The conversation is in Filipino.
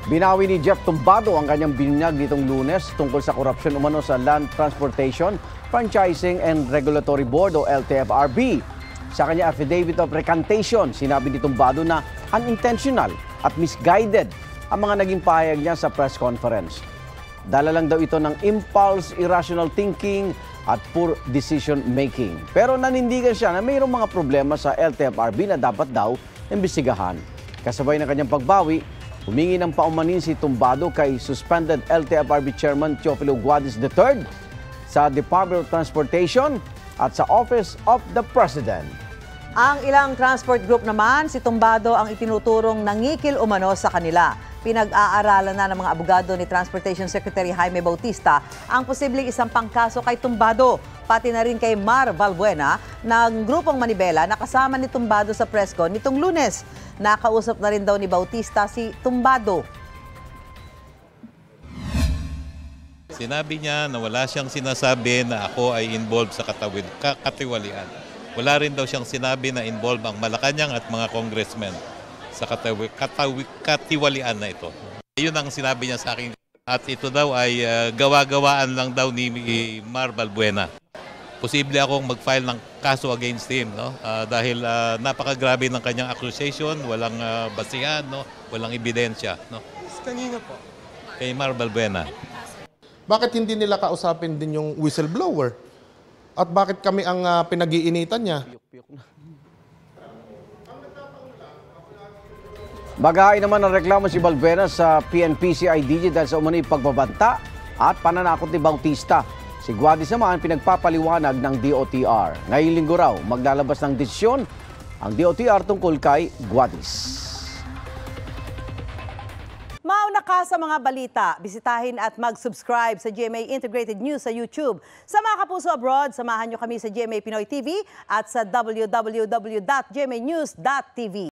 Binawi ni Jeff Tumbado ang kanyang binyag nitong Lunes tungkol sa korupsyon umano sa Land Transportation, Franchising and Regulatory Board o LTFRB. Sa kanyang affidavit of recantation, sinabi ni Tumbado na unintentional at misguided ang mga naging pahayag niya sa press conference. Dala lang daw ito ng impulse, irrational thinking at poor decision making. Pero nanindigan siya na mayroong mga problema sa LTFRB na dapat daw imbestigahan. Kasabay ng kanyang pagbawi, humingi ng paumanin si Tumbado kay suspended LTFRB Chairman Teofilo Guadis III sa Department of Transportation at sa Office of the President. Ang ilang transport group naman, si Tumbado ang itinuturong nangikil umano sa kanila. Pinag-aaralan na ng mga abogado ni Transportation Secretary Jaime Bautista ang posibleng isang pangkaso kay Tumbado, pati na rin kay Mar Valbuena ng grupong Manibela na kasama ni Tumbado sa presscon nitong Lunes. Nakausap na rin daw ni Bautista si Tumbado. Sinabi niya na wala siyang sinasabi na ako ay involved sa katiwalian. Wala rin daw siyang sinabi na involved ang Malacanang at mga congressmen sa katiwalian na ito. Yun ang sinabi niya sa akin. At ito daw ay gawa-gawaan lang daw ni Mar Valbuena. Posible akong mag-file ng kaso against him, no? Dahil napakagrabe ng kanyang accusation, walang basihan, no? Walang ebidensya. No? Kanino po? Kay Mar Valbuena. Bakit hindi nila kausapin din yung whistleblower? At bakit kami ang pinag-iinitan niya? Bagahay naman ang reklamo si Valbuena sa PNP-CIDG dahil sa umano'y pagbabanta at pananakot ni Bautista. Si Guadis naman pinagpapaliwanag ng DOTR. Ngayong linggo raw, maglalabas ng desisyon ang DOTR tungkol kay Guadis. Mauna ka sa mga balita, bisitahin at mag-subscribe sa GMA Integrated News sa YouTube. Sa mga kapuso abroad, samahan nyo kami sa GMA Pinoy TV at sa www.gmanews.tv.